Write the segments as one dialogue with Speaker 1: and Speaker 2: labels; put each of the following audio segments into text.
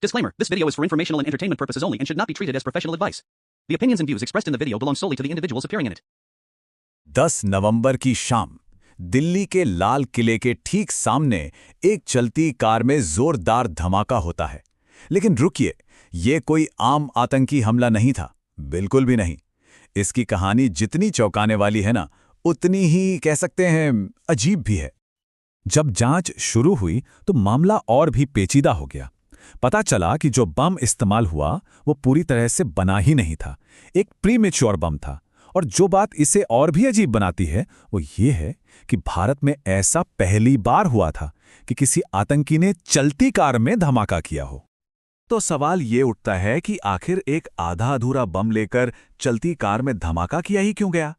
Speaker 1: Disclaimer, this video is for informational and entertainment purposes only and should not be treated as professional advice. The opinions and views expressed in the video belong solely to the individuals appearing in it.
Speaker 2: 10 नवंबर की शाम दिल्ली के लाल किले के ठीक सामने एक चलती car में जोरदार धमाका होता है। लेकिन रुकिए, ये कोई आम आतंकी हमला नहीं था, बिल्कुल भी नहीं। इसकी कहानी जितनी चौंकाने वाली है ना, उतनी ही कह सकते हैं अजीब भी है। जब जांच शुरू हुई तो मामला और भी पेचीदा हो गया। पता चला कि जो बम इस्तेमाल हुआ वो पूरी तरह से बना ही नहीं था, एक प्रीमेच्योर बम था। और जो बात इसे और भी अजीब बनाती है वो ये है कि भारत में ऐसा पहली बार हुआ था कि किसी आतंकी ने चलती कार में धमाका किया हो। तो सवाल ये उठता है कि आखिर एक आधा अधूरा बम लेकर चलती कार में धमाका किया ही क्यों गया?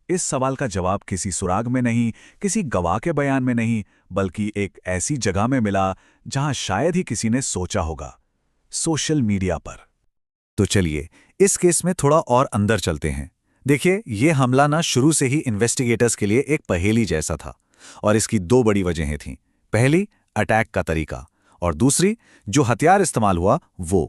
Speaker 2: इस सवाल का जवाब किसी सुराग में नहीं, किसी गवाह के बयान में नहीं, बल्कि एक ऐसी जगह में मिला जहां शायद ही किसी ने सोचा होगा, सोशल मीडिया पर। तो चलिए इस केस में थोड़ा और अंदर चलते हैं। देखिए, ये हमला ना शुरू से ही इन्वेस्टिगेटर्स के लिए एक पहेली जैसा था और इसकी दो बड़ी वजहें थीं। पहली, अटैक का तरीका, और दूसरी, जो हथियार इस्तेमाल हुआ वो।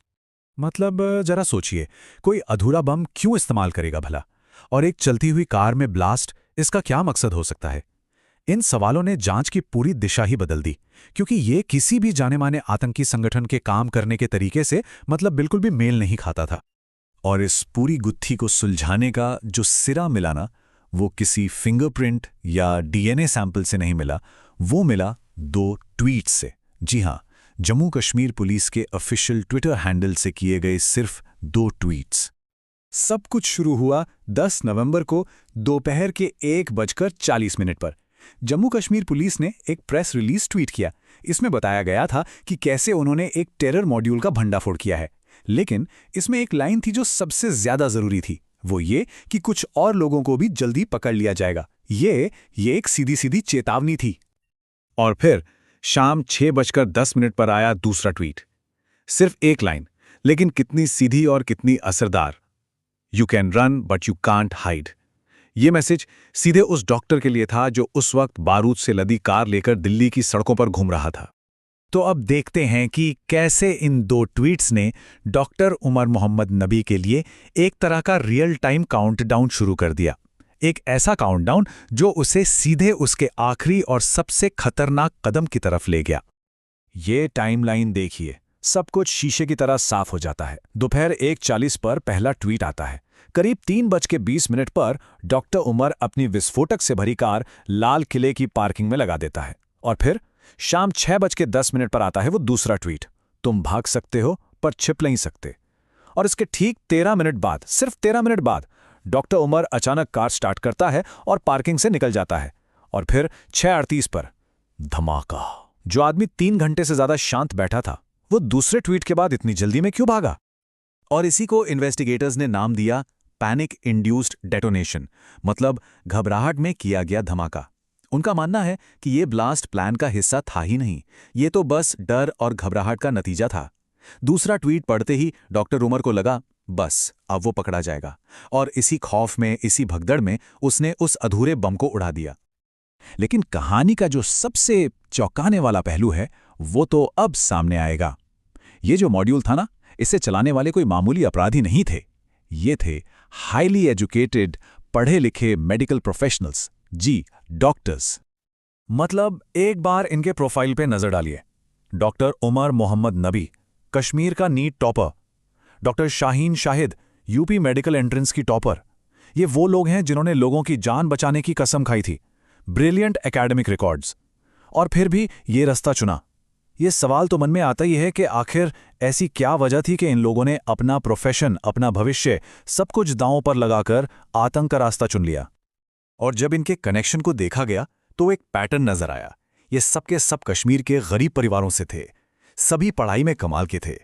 Speaker 2: मतलब जरा सोचिए, कोई अधूरा बम क्यों इस्तेमाल करेगा भला? और एक चलती हुई कार में ब्लास्ट, इसका क्या मकसद हो सकता है? इन सवालों ने जांच की पूरी दिशा ही बदल दी, क्योंकि ये किसी भी जाने माने आतंकी संगठन के काम करने के तरीके से बिल्कुल भी मेल नहीं खाता था। और इस पूरी गुत्थी को सुलझाने का जो सिरा मिला ना, वो किसी फिंगरप्रिंट या डीएनए सैंपल से नहीं मिला, वो मिला 2 ट्वीट्स से। जी हां, जम्मू कश्मीर पुलिस के ऑफिशियल ट्विटर हैंडल से किए गए सिर्फ 2 ट्वीट्स। सब कुछ शुरू हुआ 10 नवंबर को दोपहर के 1:40 पर। जम्मू कश्मीर पुलिस ने एक प्रेस रिलीज ट्वीट किया। इसमें बताया गया था कि कैसे उन्होंने एक टेरर मॉड्यूल का भंडाफोड़ किया है। लेकिन इसमें एक लाइन थी जो सबसे ज्यादा जरूरी थी, वो ये कि कुछ और लोगों को भी जल्दी पकड़ लिया जाएगा। ये एक सीधी सीधी चेतावनी थी। और फिर शाम 6:10 पर आया दूसरा ट्वीट। सिर्फ एक लाइन, लेकिन कितनी सीधी और कितनी असरदार। You can run but you can't hide. ये मैसेज सीधे उस डॉक्टर के लिए था जो उस वक्त बारूद से लदी कार लेकर दिल्ली की सड़कों पर घूम रहा था। तो अब देखते हैं कि कैसे इन 2 ट्वीट्स ने डॉक्टर उमर मोहम्मद नबी के लिए एक तरह का रियल टाइम काउंटडाउन शुरू कर दिया। एक ऐसा काउंटडाउन जो उसे सीधे उसके आखिरी और सबसे खतरनाक कदम की तरफ ले गया। ये टाइमलाइन देखिए, सब कुछ शीशे की तरह साफ हो जाता है। दोपहर 1:40 पर पहला ट्वीट आता है। करीब 3:20 पर डॉक्टर उमर अपनी विस्फोटक से भरी कार लाल किले की पार्किंग में लगा देता है। और फिर शाम 6:10 पर आता है वो दूसरा ट्वीट, तुम भाग सकते हो पर छिप नहीं सकते। और इसके ठीक 13 मिनट बाद, सिर्फ 13 मिनट बाद, डॉक्टर उमर अचानक कार स्टार्ट करता है और पार्किंग से निकल जाता है। और फिर 6:38 पर धमाका। जो आदमी 3 घंटे से ज्यादा शांत बैठा था, वो दूसरे ट्वीट के बाद इतनी जल्दी में क्यों भागा? और इसी को इन्वेस्टिगेटर्स ने नाम दिया पैनिक इंड्यूस्ड डेटोनेशन, मतलब घबराहट में किया गया धमाका। उनका मानना है कि ये ब्लास्ट प्लान का हिस्सा था ही नहीं, ये तो बस डर और घबराहट का नतीजा था। दूसरा ट्वीट पढ़ते ही डॉक्टर उमर को लगा बस अब वो पकड़ा जाएगा, और इसी खौफ में, इसी भगदड़ में उसने उस अधूरे बम को उड़ा दिया। लेकिन कहानी का जो सबसे चौंकाने वाला पहलू है वो तो अब सामने आएगा। ये जो मॉड्यूल था ना, इसे चलाने वाले कोई मामूली अपराधी नहीं थे। ये थे हाईली एजुकेटेड, पढ़े लिखे मेडिकल प्रोफेशनल्स। जी, डॉक्टर्स। मतलब एक बार इनके प्रोफाइल पे नजर डालिए। डॉक्टर उमर मोहम्मद नबी, कश्मीर का NEET topper. Doctor Shaheen Shahid, UP medical entrance की टॉपर। ये वो लोग हैं जिन्होंने लोगों की जान बचाने की कसम खाई थी। Brilliant academic records. और फिर भी ये रास्ता चुना। ये सवाल तो मन में आता ही है कि आखिर ऐसी क्या वजह थी कि इन लोगों ने अपना प्रोफेशन, अपना भविष्य, सब कुछ दांव पर लगाकर आतंक का रास्ता चुन लिया। और जब इनके कनेक्शन को देखा गया तो एक पैटर्न नजर आया। ये सबके सब कश्मीर के गरीब परिवारों से थे। सभी पढ़ाई में कमाल के थे,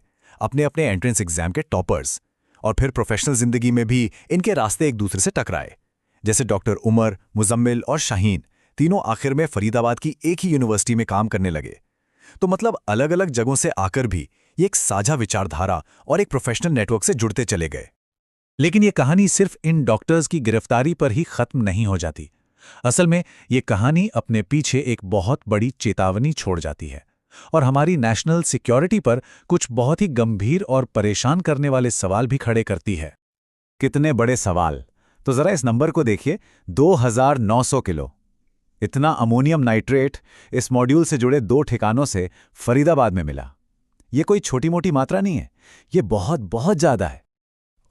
Speaker 2: अपने अपने एंट्रेंस एग्जाम के टॉपर्स। और फिर प्रोफेशनल जिंदगी में भी इनके रास्ते एक दूसरे से टकराए। जैसे डॉक्टर उमर, मुजम्मिल और शाहीन, तीनों आखिर में फरीदाबाद की एक ही यूनिवर्सिटी में काम करने लगे। तो मतलब अलग अलग जगहों से आकर भी ये एक साझा विचारधारा और एक प्रोफेशनल नेटवर्क से जुड़ते चले गए। लेकिन ये कहानी सिर्फ इन डॉक्टर्स की गिरफ्तारी पर ही खत्म नहीं हो जाती। असल में ये कहानी अपने पीछे एक बहुत बड़ी चेतावनी छोड़ जाती है। और हमारी नेशनल सिक्योरिटी पर कुछ बहुत ही गंभीर और परेशान करने वाले सवाल भी खड़े करती है। कितने बड़े सवाल? तो जरा इस नंबर को देखिए, 2900 किलो। इतना अमोनियम नाइट्रेट इस मॉड्यूल से जुड़े 2 ठिकानों से फरीदाबाद में मिला। ये कोई छोटी मोटी मात्रा नहीं है, ये बहुत बहुत ज्यादा है।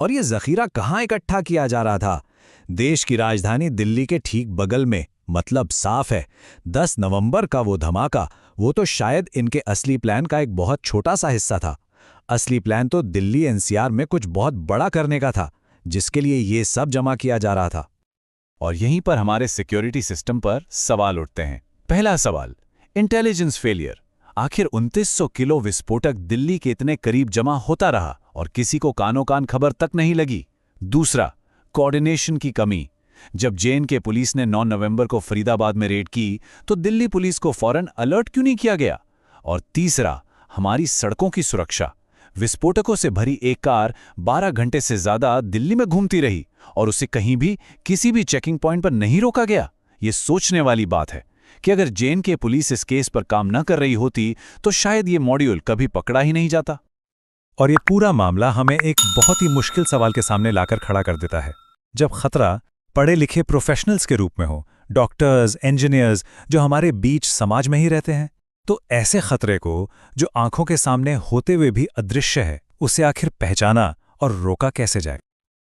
Speaker 3: और ये जखीरा कहाँ इकट्ठा किया जा रहा था? देश की राजधानी दिल्ली के ठीक बगल में। मतलब साफ है, 10 नवंबर का वो धमाका, वो तो शायद इनके असली प्लान का एक बहुत छोटा सा हिस्सा था। असली प्लान तो दिल्ली एनसीआर में कुछ बहुत बड़ा करने का था, जिसके लिए ये सब जमा किया जा रहा था।
Speaker 2: और यहीं पर हमारे सिक्योरिटी सिस्टम पर सवाल उठते हैं। पहला सवाल, इंटेलिजेंस फेलियर। आखिर 2900 किलो विस्फोटक दिल्ली के इतने करीब जमा होता रहा और किसी को कानो कान खबर तक नहीं लगी। दूसरा, कोऑर्डिनेशन की कमी। जब जे.एन.के पुलिस ने 9 नवंबर को फरीदाबाद में रेड की तो दिल्ली पुलिस को फौरन अलर्ट क्यों नहीं किया गया? और तीसरा, हमारी सड़कों की सुरक्षा। विस्फोटकों से भरी एक कार 12 घंटे से ज्यादा दिल्ली में घूमती रही और उसे कहीं भी किसी भी चेकिंग पॉइंट पर नहीं रोका गया। ये सोचने वाली बात है कि अगर जे.एन.के पुलिस इस केस पर काम न कर रही होती तो शायद ये मॉड्यूल कभी पकड़ा ही नहीं जाता।
Speaker 3: और ये पूरा मामला हमें एक बहुत ही मुश्किल सवाल के सामने लाकर खड़ा कर देता है। जब खतरा पढ़े लिखे प्रोफेशनल्स के रूप में हो, डॉक्टर्स, इंजीनियर्स, जो हमारे बीच समाज में ही रहते हैं, तो ऐसे खतरे को, जो आंखों के सामने होते हुए भी अदृश्य है, उसे आखिर पहचाना और रोका कैसे जाए?